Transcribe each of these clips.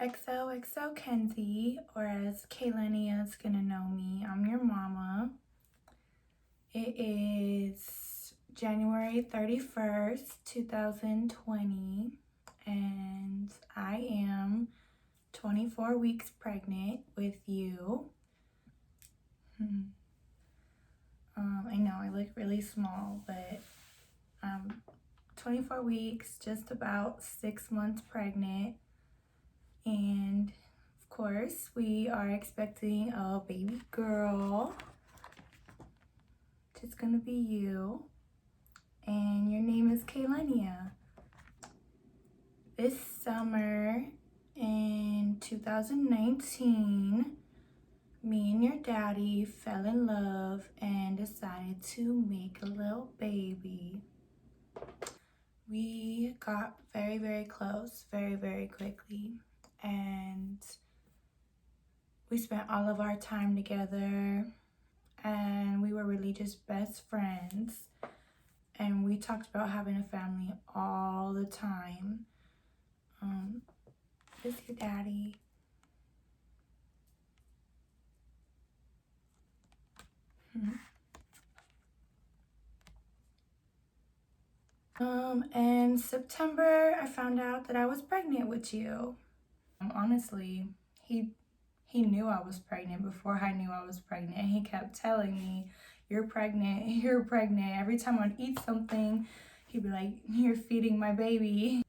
XOXOKenzie, or as Kaylenia is gonna know me, I'm your mama. It is January 31st, 2020, and I am 24 weeks pregnant with you. I know I look really small, but I'm 24 weeks, just about 6 months pregnant. And of course, we are expecting a baby girl. It's gonna be you. And your name is Kaylenia. This summer in 2019, me and your daddy fell in love and decided to make a little baby. We got very, very close, very, very quickly. And we spent all of our time together, and we were really just best friends. And we talked about having a family all the time. This is your daddy. In September, I found out that I was pregnant with you. Honestly, he knew I was pregnant before I knew I was pregnant. And he kept telling me, you're pregnant, you're pregnant. Every time I'd eat something, he'd be like, you're feeding my baby.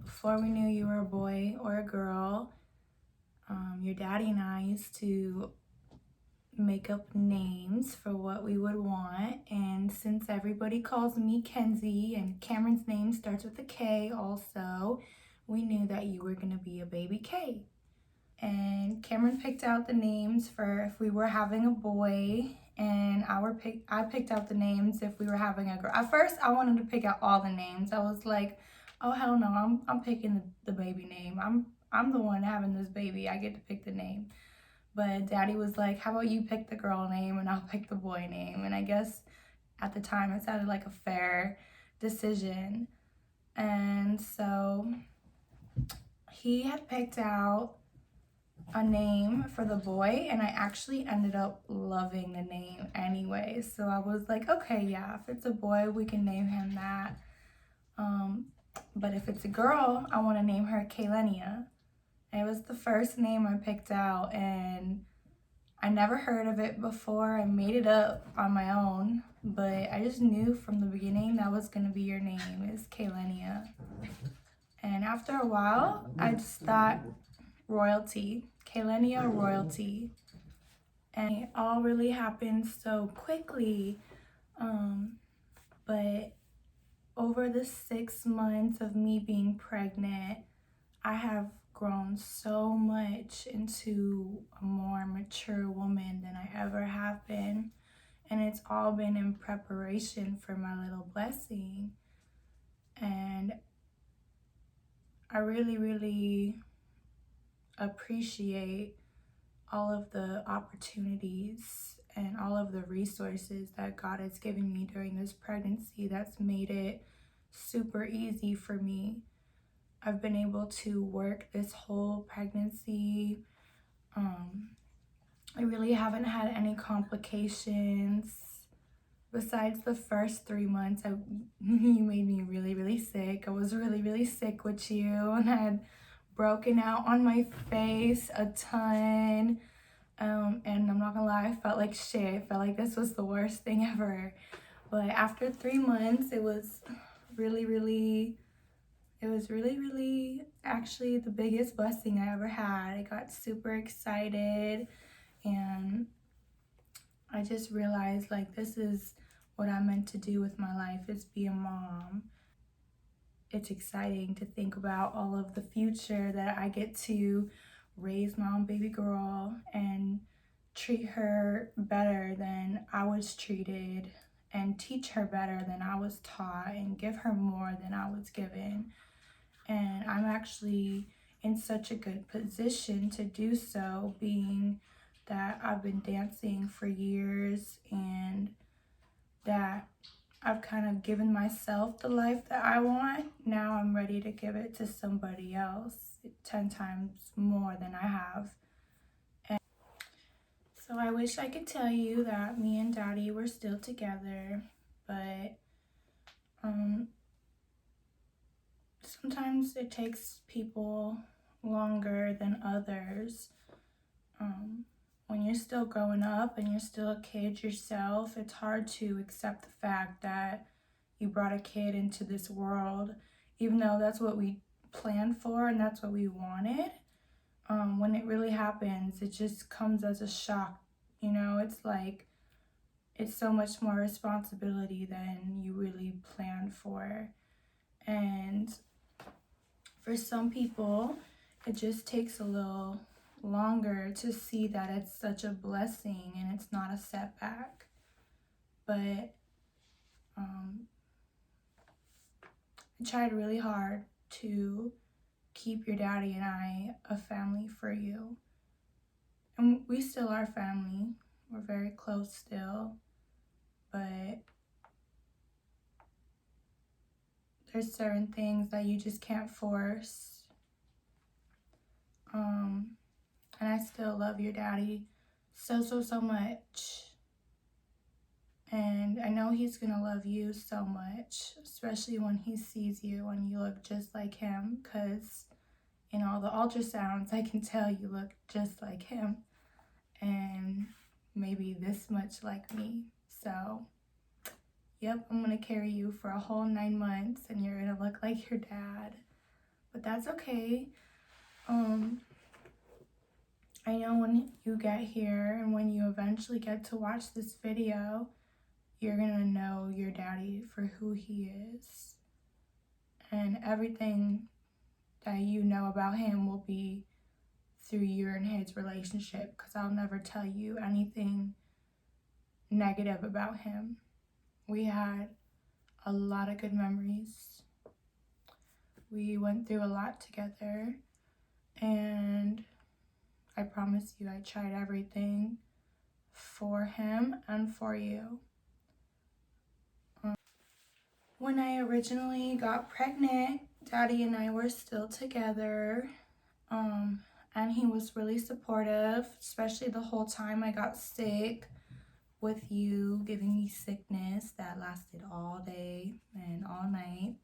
Before we knew you were a boy or a girl, your daddy and I used to make up names for what we would want. And since everybody calls me Kenzie and Cameron's name starts with a K also, we knew that you were gonna be a baby K. And Cameron picked out the names for if we were having a boy, and I picked out the names if we were having a girl. At first, I wanted to pick out all the names. I was like, oh hell no, I'm picking the baby name. I'm the one having this baby. I get to pick the name. But daddy was like, how about you pick the girl name and I'll pick the boy name? And I guess at the time it sounded like a fair decision. And so he had picked out a name for the boy, and I actually ended up loving the name anyway. So I was like, okay, yeah, if it's a boy, we can name him that. But if it's a girl, I want to name her Kaylenia. It was the first name I picked out, and I never heard of it before. I made it up on my own, but I just knew from the beginning that was going to be your name, is Kaylenia. And after a while, I just thought royalty, Kaylenia royalty. And it all really happened so quickly. But over the 6 months of me being pregnant, I have grown so much into a more mature woman than I ever have been. And it's all been in preparation for my little blessing. And I really, really appreciate all of the opportunities and all of the resources that God has given me during this pregnancy that's made it super easy for me. I've been able to work this whole pregnancy. I really haven't had any complications. Besides the first 3 months, you made me really, really sick. I was really, really sick with you, and I had broken out on my face a ton. And I'm not gonna lie, I felt like shit. I felt like this was the worst thing ever. But after 3 months, it was really actually the biggest blessing I ever had. I got super excited, and I just realized, like, this is what I'm meant to do with my life, is be a mom. It's exciting to think about all of the future that I get to raise my own baby girl and treat her better than I was treated, and teach her better than I was taught, and give her more than I was given. And I'm actually in such a good position to do so, being that I've been dancing for years and that I've kind of given myself the life that I want. Now I'm ready to give it to somebody else. 10 times more than I have. And so I wish I could tell you that me and Daddy were still together, but sometimes it takes people longer than others. When you're still growing up and you're still a kid yourself, it's hard to accept the fact that you brought a kid into this world, even though that's what we planned for and that's what we wanted. When it really happens, it just comes as a shock. You know, it's like it's so much more responsibility than you really planned for. And for some people, it just takes a little longer to see that it's such a blessing and it's not a setback. But I tried really hard to keep your daddy and I a family for you. And we still are family. We're very close still. But there's certain things that you just can't force. And I still love your daddy so much. And I know he's gonna love you so much, especially when he sees you and you look just like him, because in all the ultrasounds, I can tell you look just like him and maybe this much like me. So, yep, I'm gonna carry you for a whole 9 months and you're gonna look like your dad. But that's okay. I know when you get here and when you eventually get to watch this video, you're gonna know your daddy for who he is. And everything that you know about him will be through you and his relationship, because I'll never tell you anything negative about him. We had a lot of good memories. We went through a lot together, and I promise you I tried everything for him and for you. When I originally got pregnant, Daddy and I were still together, and he was really supportive, especially the whole time I got sick, with you giving me sickness that lasted all day and all night.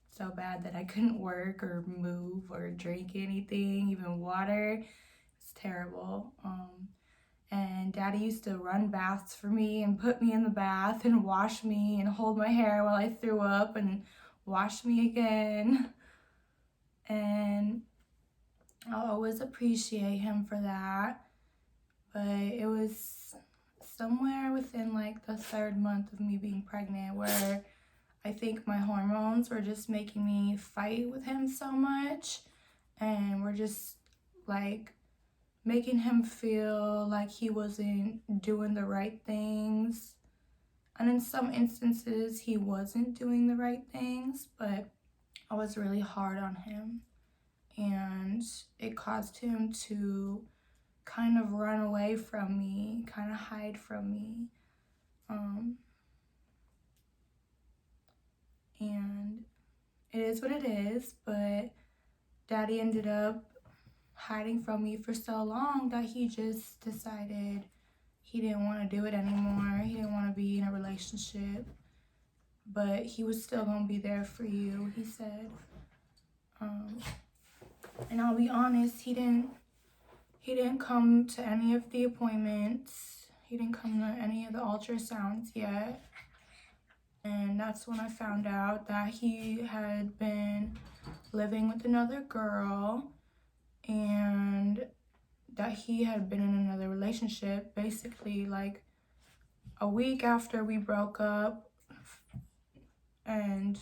So bad that I couldn't work or move or drink anything, even water. It's terrible. And Daddy used to run baths for me and put me in the bath and wash me and hold my hair while I threw up and wash me again. And I'll always appreciate him for that. But it was somewhere within like the 3rd month of me being pregnant where I think my hormones were just making me fight with him so much, and we're just like making him feel like he wasn't doing the right things. And in some instances, he wasn't doing the right things, but I was really hard on him. And it caused him to kind of run away from me, kind of hide from me. And it is what it is, but Daddy ended up hiding from me for so long that he just decided he didn't want to do it anymore. He didn't want to be in a relationship, but he was still going to be there for you, he said. And I'll be honest, he didn't come to any of the appointments. He didn't come to any of the ultrasounds yet. And that's when I found out that he had been living with another girl and that he had been in another relationship basically like a week after we broke up. And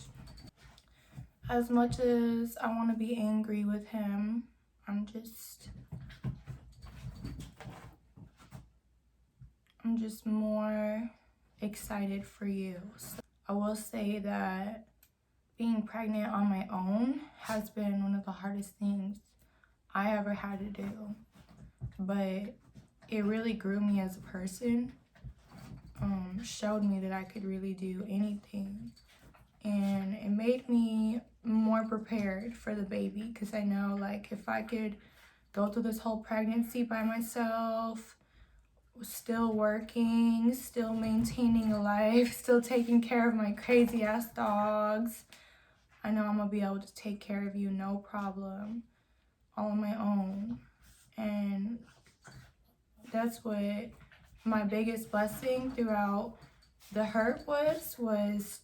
as much as I want to be angry with him, I'm just more excited for you. So I will say that being pregnant on my own has been one of the hardest things I ever had to do, but it really grew me as a person, showed me that I could really do anything, and it made me more prepared for the baby, because I know, like, if I could go through this whole pregnancy by myself, still working, still maintaining a life, still taking care of my crazy ass dogs, I know I'm gonna be able to take care of you no problem, all on my own. And that's what my biggest blessing throughout the hurt was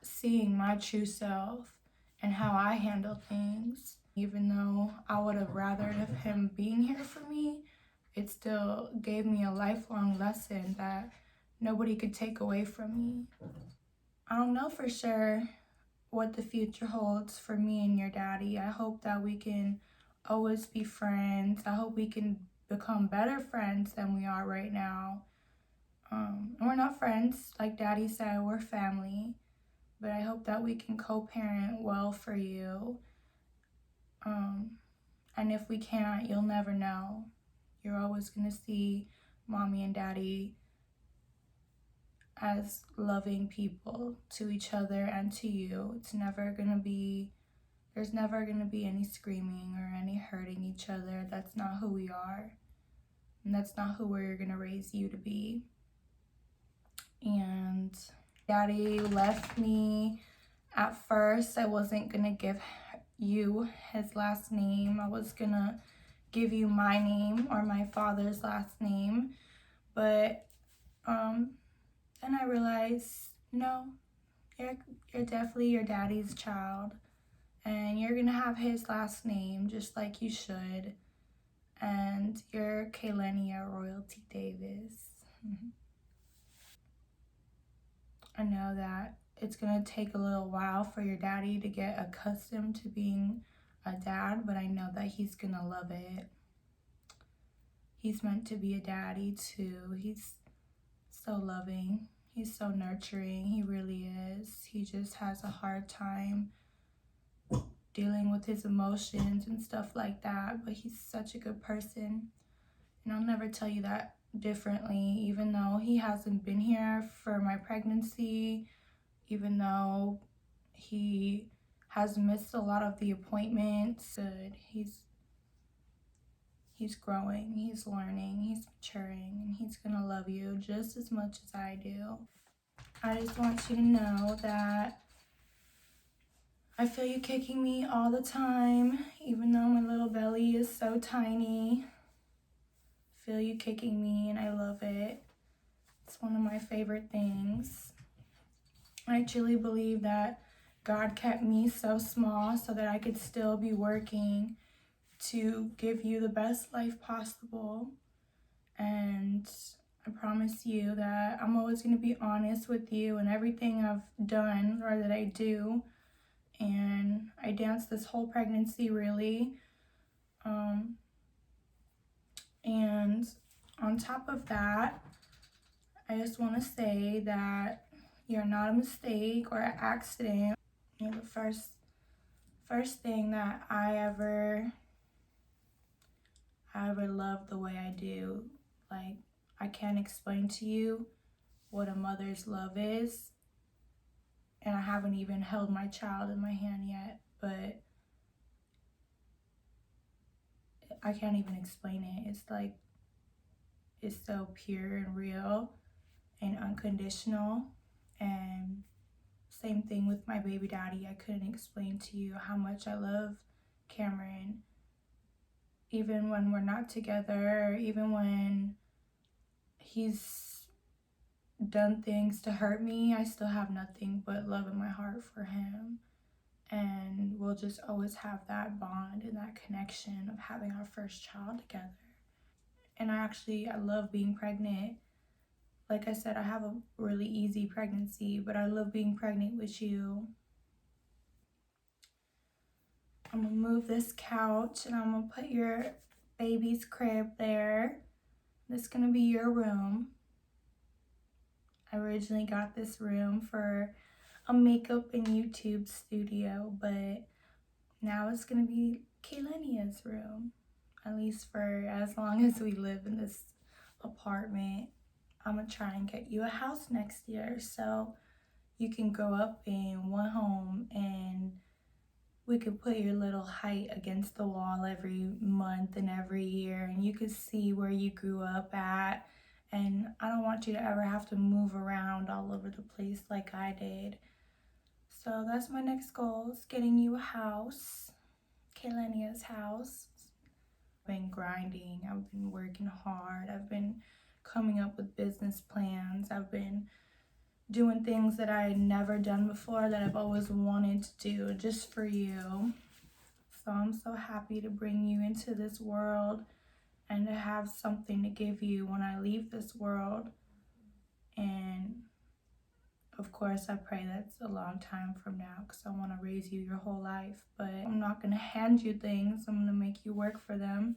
seeing my true self and how I handle things. Even though I would have rathered of him being here for me, it still gave me a lifelong lesson that nobody could take away from me. I don't know for sure what the future holds for me and your daddy. I hope that we can always be friends. I hope we can become better friends than we are right now. And we're not friends, like Daddy said, we're family. But I hope that we can co-parent well for you. And if we can't, you'll never know. You're always gonna see Mommy and Daddy as loving people to each other and to you. There's never gonna be any screaming or any hurting each other. That's not who we are. And that's not who we're gonna raise you to be. And Daddy left me. At first, I wasn't gonna give you his last name. I was gonna give you my name or my father's last name. But then I realized, no, you're definitely your daddy's child. And you're gonna have his last name just like you should. And you're Kaylenia Royalty Davis. I know that it's gonna take a little while for your daddy to get accustomed to being a dad, but I know that he's gonna love it. He's meant to be a daddy too. He's so loving. He's so nurturing. He really is. He just has a hard time dealing with his emotions and stuff like that, but he's such a good person. And I'll never tell you that differently, even though he hasn't been here for my pregnancy, even though he has missed a lot of the appointments. Good. He's growing, he's learning, he's maturing, and he's gonna love you just as much as I do. I just want you to know that I feel you kicking me all the time, even though my little belly is so tiny. I feel you kicking me, and I love it. It's one of my favorite things. I truly believe that God kept me so small so that I could still be working to give you the best life possible. And I promise you that I'm always going to be honest with you in everything I've done or that I do. And I danced this whole pregnancy, really. And on top of that, I just want to say that you're not a mistake or an accident. You're the first thing that I ever loved the way I do. Like, I can't explain to you what a mother's love is, and I haven't even held my child in my hand yet, but I can't even explain it. It's like, it's so pure and real and unconditional. And same thing with my baby daddy. I couldn't explain to you how much I love Cameron. Even when we're not together, even when he's done things to hurt me, I still have nothing but love in my heart for him. And we'll just always have that bond and that connection of having our first child together. And I love being pregnant. Like I said, I have a really easy pregnancy, but I love being pregnant with you. I'm gonna move this couch and I'm gonna put your baby's crib there. This is gonna be your room. I originally got this room for a makeup and YouTube studio, but now it's gonna be Kaylenia's room, at least for as long as we live in this apartment. I'm gonna try and get you a house next year so you can grow up in one home and we could put your little height against the wall every month and every year, and you could see where you grew up at. And I don't want you to ever have to move around all over the place like I did. So that's my next goal, is getting you a house, Kaylenia's house. I've been grinding, I've been working hard, I've been coming up with business plans, I've been doing things that I had never done before that I've always wanted to do just for you. So I'm so happy to bring you into this world and to have something to give you when I leave this world. And of course, I pray that's a long time from now, because I want to raise you your whole life. But I'm not going to hand you things. I'm going to make you work for them,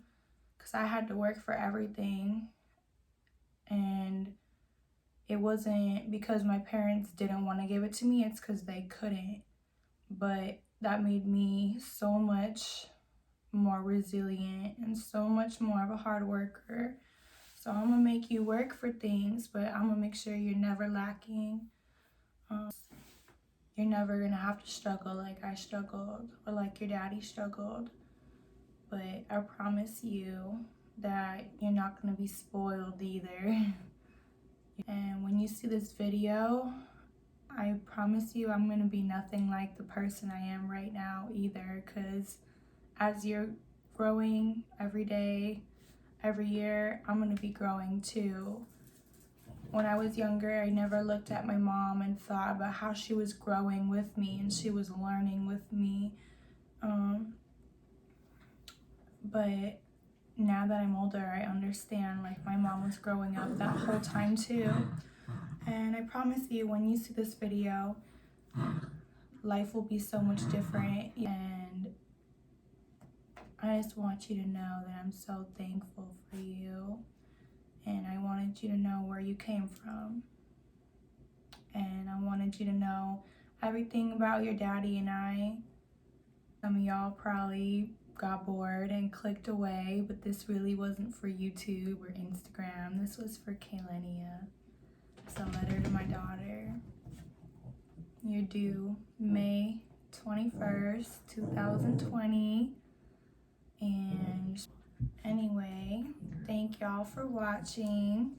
because I had to work for everything. And it wasn't because my parents didn't want to give it to me. It's because they couldn't. But that made me so much more resilient and so much more of a hard worker. So I'm going to make you work for things, but I'm going to make sure you're never lacking. You're never going to have to struggle like I struggled or like your daddy struggled. But I promise you that you're not going to be spoiled either. And when you see this video, I promise you I'm going to be nothing like the person I am right now either, because as you're growing every day, every year, I'm going to be growing too. When I was younger, I never looked at my mom and thought about how she was growing with me and she was learning with me. But now that I'm older, I understand, like, my mom was growing up that whole time too. And I promise you, when you see this video, life will be so much different. And I just want you to know that I'm so thankful for you. And I wanted you to know where you came from. And I wanted you to know everything about your daddy and I. Some of y'all probably got bored and clicked away, but this really wasn't for YouTube or Instagram. This was for Kaylenia. It's a letter to my daughter. You're due May 21st, 2020. And anyway, thank y'all for watching.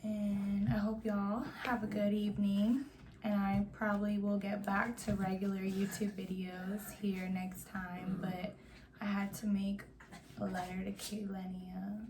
And I hope y'all have a good evening. And I probably will get back to regular YouTube videos here next time, but I had to make a letter to Kaylenia.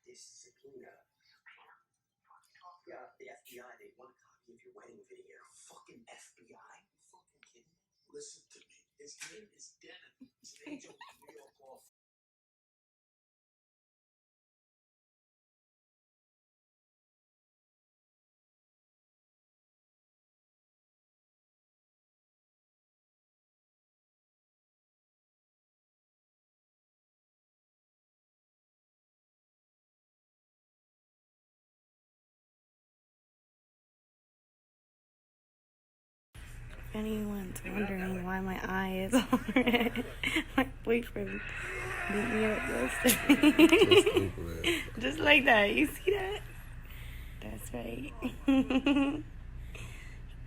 This subpoena. Yeah, the FBI, they want a copy of your wedding video. Fucking FBI? You fucking kidding me? Listen to me. His name is Dennis. He's an agent with the New York law firm. If anyone's wondering why my eye is all red, my boyfriend beat me up yesterday. Just like that. You see that? That's right.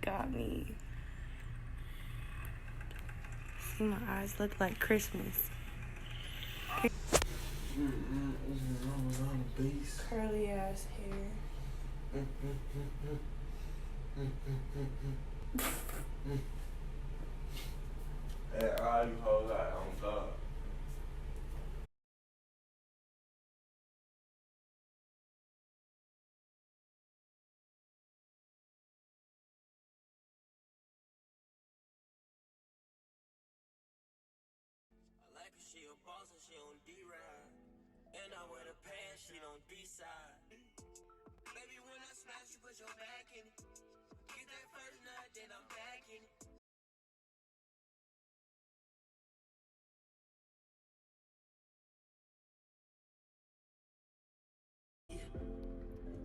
Got me. See, my eyes look like Christmas. Curly ass hair. Hey, all you hoes out on God. She a boss and she on D-ride. And I wear the pants, she don't decide. Baby, when I smash, you put your back in it. Get that first nut, then I'm back in it.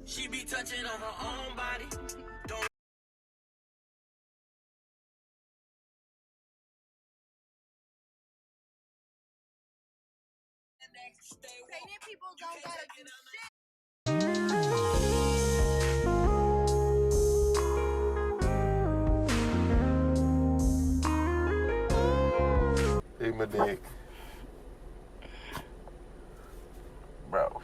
She be touching on her own body. Don't Pregnant people don't gotta do shit. Eat my dick. Bro.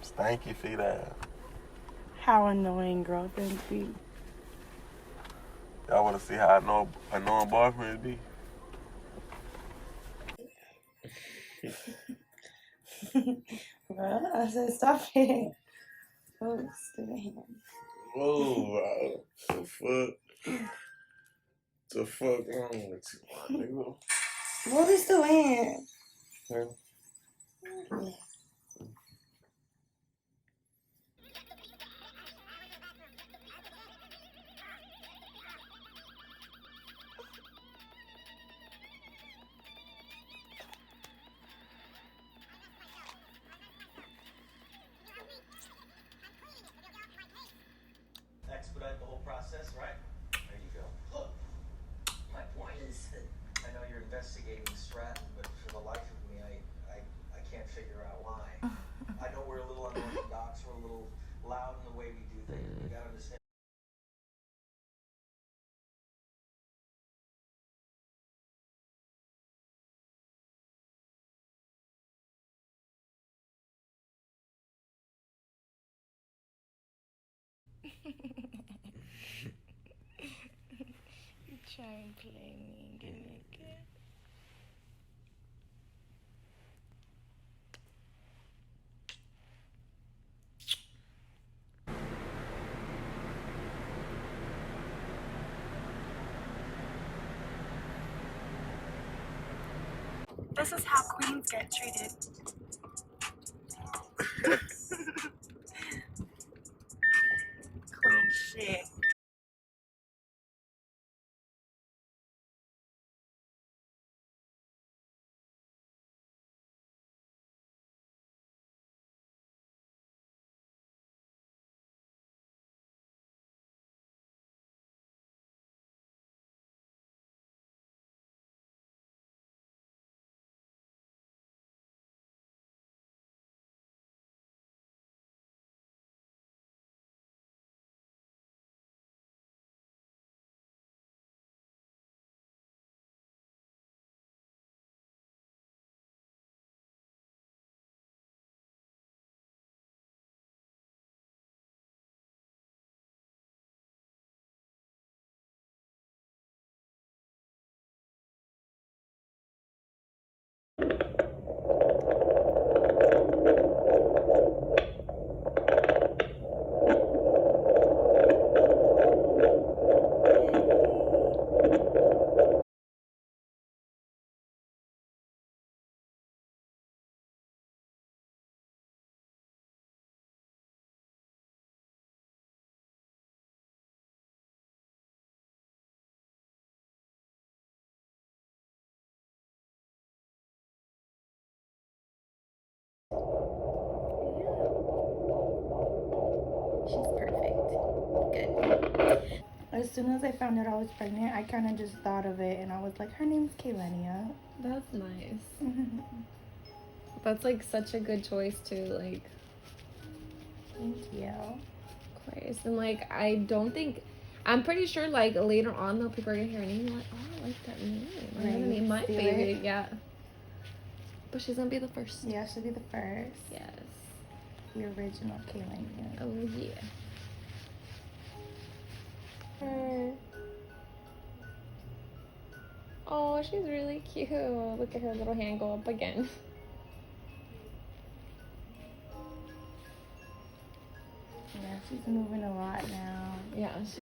Stanky feet ass. How annoying girlfriends be. Y'all wanna see how annoying boyfriends be? Well, I said, stop it. Oh, stupid hand. Oh, the fuck? The fuck wrong with you, my nigga? What is the hand? Huh? expedite the whole process, right? There you go. Look, my point is that I know you're investigating Stratton, but for the life of me, I can't figure out why. I know we're a little unorthodox, we're a little loud in the way we do things. You gotta understand. Try and play me and get naked. This is how queens get treated. Queen shit. She's perfect. Good. As soon as I found out I was pregnant, I kind of just thought of it and I was like, her name's Kaylenia. That's nice. That's like such a good choice too. Like, Thank you. of course. And like, I don't think. I'm pretty sure like later on though, people are gonna hear her name and like, oh, I like that name. I'm gonna name my Steal baby. it. Yeah. But she's gonna be the first. Yeah, she'll be the first. Yes. The original Kaylenia. Oh yeah. Her. Oh, she's really cute. Look at her little hand go up again. Yeah, she's moving a lot now. Yeah, she